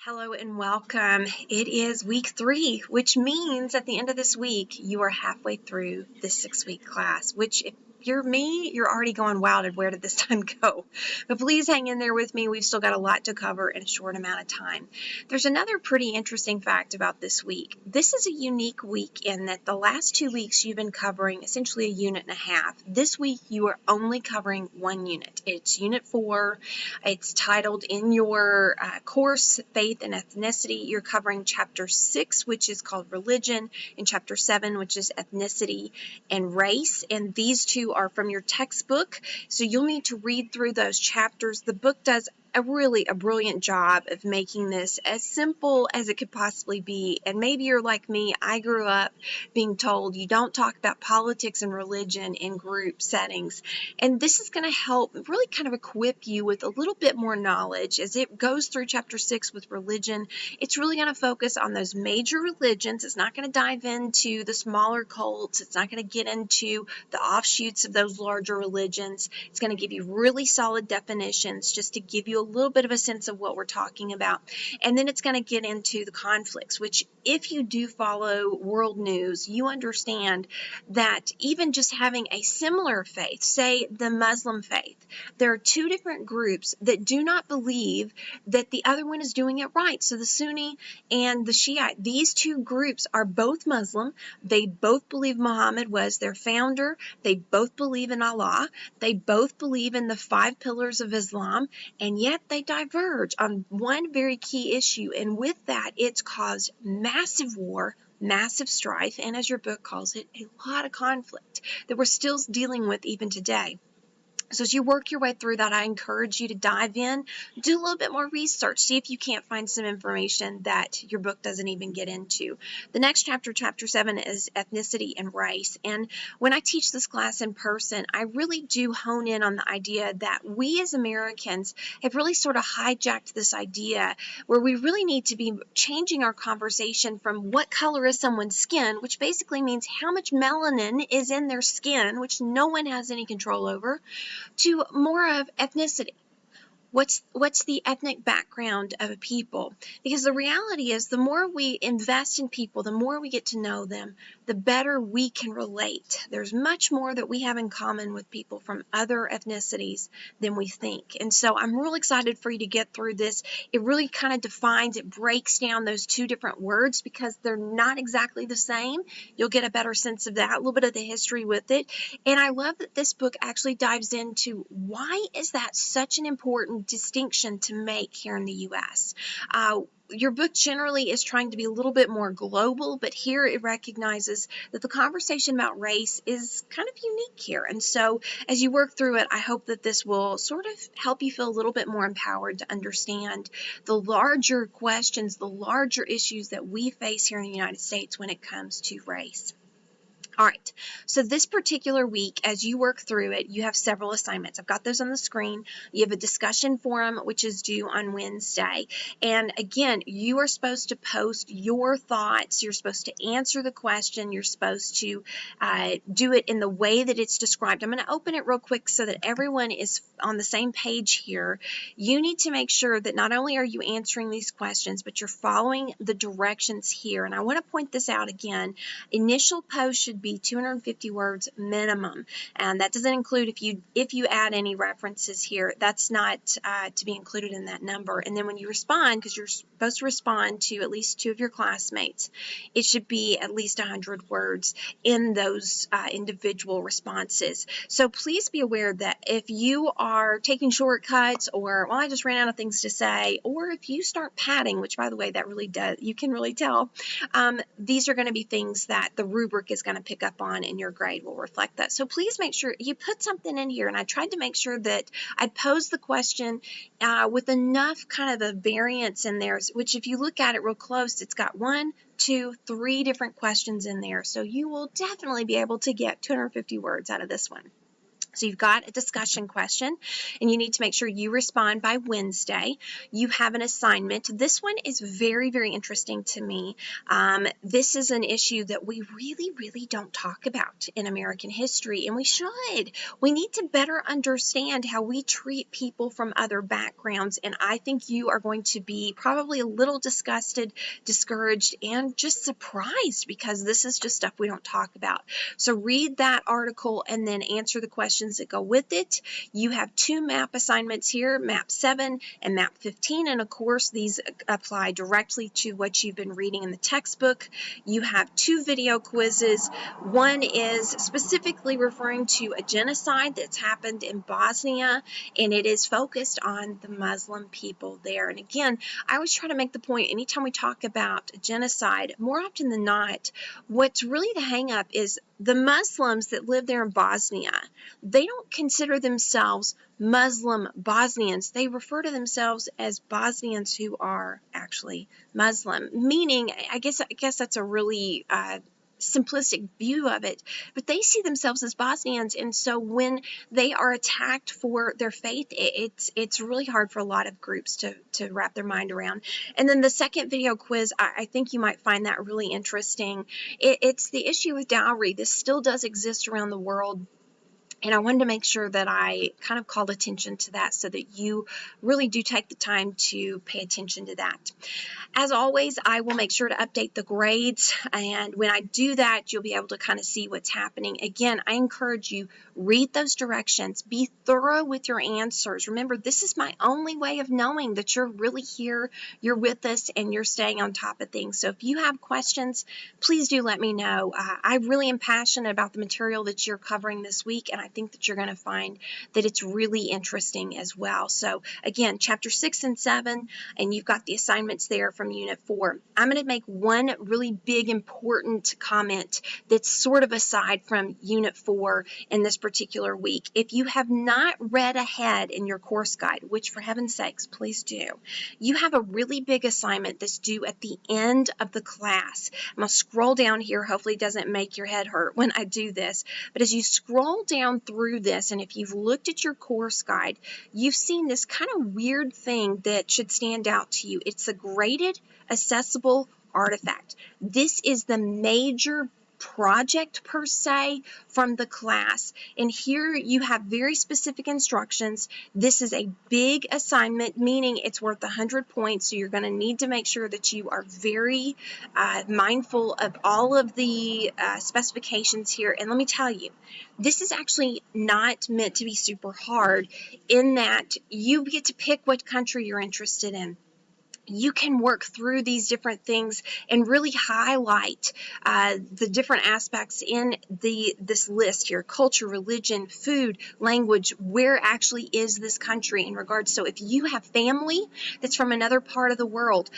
Hello and welcome. It is week 3, which means at the end of this week, you are halfway through this 6-week class, which if you're me, you're already going, wow, where did this time go? But please hang in there with me. We've still got a lot to cover in a short amount of time. There's another pretty interesting fact about this week. This is a unique week in that the last 2 weeks you've been covering essentially a unit and a half. This week you are only covering one unit. It's Unit 4. It's titled in your course, Faith and Ethnicity. You're covering Chapter 6, which is called Religion, and Chapter 7, which is Ethnicity and Race. And these two are from your textbook, so you'll need to read through those chapters. The book does a brilliant job of making this as simple as it could possibly be. And maybe you're like me, I grew up being told you don't talk about politics and religion in group settings. And this is going to help really kind of equip you with a little bit more knowledge as it goes through Chapter 6 with religion. It's really going to focus on those major religions. It's not going to dive into the smaller cults. It's not going to get into the offshoots of those larger religions. It's going to give you really solid definitions just to give you a little bit of a sense of what we're talking about. And then it's going to get into the conflicts, which if you do follow world news, you understand that even just having a similar faith, say the Muslim faith, there are two different groups that do not believe that the other one is doing it right. So the Sunni and the Shiite, these two groups are both Muslim. They both believe Muhammad was their founder. They both believe in Allah. They both believe in the 5 pillars of Islam, and yet they diverge on one very key issue. And with that, it's caused massive war, massive strife, and as your book calls it, a lot of conflict that we're still dealing with even today. So as you work your way through that, I encourage you to dive in, do a little bit more research, see if you can't find some information that your book doesn't even get into. The next chapter, Chapter 7, is ethnicity and race. And when I teach this class in person, I really do hone in on the idea that we as Americans have really sort of hijacked this idea where we really need to be changing our conversation from what color is someone's skin, which basically means how much melanin is in their skin, which no one has any control over, to more of ethnicity. What's the ethnic background of a people? Because the reality is the more we invest in people, the more we get to know them, the better we can relate. There's much more that we have in common with people from other ethnicities than we think. And so I'm really excited for you to get through this. It really kind of defines, it breaks down those two different words because they're not exactly the same. You'll get a better sense of that, a little bit of the history with it. And I love that this book actually dives into why is that such an important distinction to make here in the U.S. Your book generally is trying to be a little bit more global, but here it recognizes that the conversation about race is kind of unique here. And so as you work through it, I hope that this will sort of help you feel a little bit more empowered to understand the larger questions, the larger issues that we face here in the United States when it comes to race. All right, so this particular week, as you work through it, you have several assignments. I've got those on the screen. You have a discussion forum, which is due on Wednesday. And again, you are supposed to post your thoughts. You're supposed to answer the question. You're supposed to do it in the way that it's described. I'm going to open it real quick so that everyone is on the same page here. You need to make sure that not only are you answering these questions, but you're following the directions here. And I want to point this out again. Initial post should be 250 words minimum, and that doesn't include if you add any references here. That's not to be included in that number. And then when you respond, because you're supposed to respond to at least 2 of your classmates, it should be at least 100 words in those individual responses. So please be aware that if you are taking shortcuts, or well, I just ran out of things to say, or if you start padding, which by the way, that really does, you can really tell, these are going to be things that the rubric is going to pick up on, and your grade will reflect that. So please make sure you put something in here. And I tried to make sure that I posed the question with enough kind of a variance in there, which if you look at it real close, it's got 1, 2, 3 different questions in there. So you will definitely be able to get 250 words out of this one. So you've got a discussion question, and you need to make sure you respond by Wednesday. You have an assignment. This one is very, very interesting to me. This is an issue that we really, really don't talk about in American history, and we should. We need to better understand how we treat people from other backgrounds, and I think you are going to be probably a little disgusted, discouraged, and just surprised because this is just stuff we don't talk about. So read that article and then answer the questions that go with it. You have 2 map assignments here, map 7 and map 15, and of course these apply directly to what you've been reading in the textbook. You have 2 video quizzes. One is specifically referring to a genocide that's happened in Bosnia, and it is focused on the Muslim people there. And again, I always try to make the point, anytime we talk about genocide, more often than not, what's really the hang up is the Muslims that live there in Bosnia, they don't consider themselves Muslim Bosnians. They refer to themselves as Bosnians who are actually Muslim, meaning, I guess that's a really simplistic view of it, but they see themselves as Bosnians, and so when they are attacked for their faith, it's really hard for a lot of groups to wrap their mind around. And then the second video quiz, I think you might find that really interesting. It's the issue with dowry. This still does exist around the world, and I wanted to make sure that I kind of called attention to that so that you really do take the time to pay attention to that. As always, I will make sure to update the grades, and when I do that, you'll be able to kind of see what's happening. Again, I encourage you, read those directions, be thorough with your answers. Remember, this is my only way of knowing that you're really here, you're with us, and you're staying on top of things. So if you have questions, please do let me know. I really am passionate about the material that you're covering this week, and I think that you're going to find that it's really interesting as well. So again, chapter 6 and 7, and you've got the assignments there from Unit 4. I'm going to make one really big important comment that's sort of aside from Unit 4 in this particular week. If you have not read ahead in your course guide, which for heaven's sakes, please do, you have a really big assignment that's due at the end of the class. I'm going to scroll down here. Hopefully it doesn't make your head hurt when I do this, but as you scroll down through this, and if you've looked at your course guide, you've seen this kind of weird thing that should stand out to you. It's a graded accessible artifact. This is the major project per se from the class, and here you have very specific instructions. This is a big assignment, meaning it's worth 100 points, so you're going to need to make sure that you are very mindful of all of the specifications here. And let me tell you, this is actually not meant to be super hard in that you get to pick what country you're interested in. You can work through these different things and really highlight the different aspects in this list here: culture, religion, food, language. Where actually is this country in regards? So if you have family that's from another part of the world,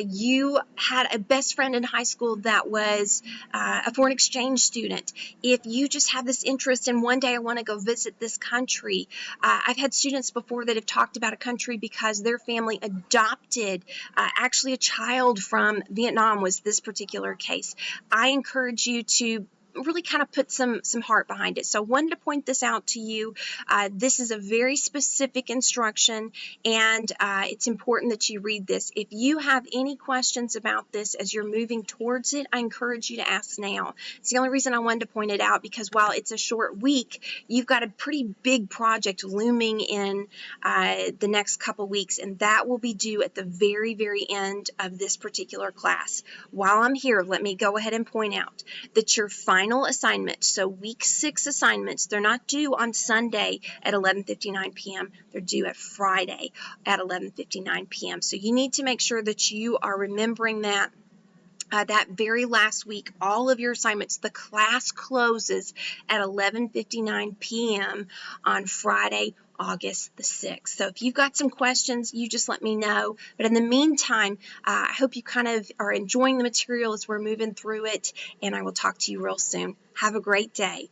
you had a best friend in high school that was a foreign exchange student, if you just have this interest in one day I want to go visit this country. I've had students before that have talked about a country because their family adopted actually a child from Vietnam was this particular case. I encourage you to really kind of put some heart behind it. So I wanted to point this out to you. This is a very specific instruction, and it's important that you read this. If you have any questions about this as you're moving towards it, I encourage you to ask now. It's the only reason I wanted to point it out, because while it's a short week, you've got a pretty big project looming in the next couple weeks, and that will be due at the very, very end of this particular class. While I'm here, let me go ahead and point out that your final assignment, so week 6 assignments, they're not due on Sunday at 11:59 p.m. They're due at Friday at 11:59 p.m. So you need to make sure that you are remembering that. That very last week, all of your assignments, the class closes at 11:59 p.m. on Friday, August the 6th. So if you've got some questions, you just let me know. But in the meantime, I hope you kind of are enjoying the material as we're moving through it, and I will talk to you real soon. Have a great day.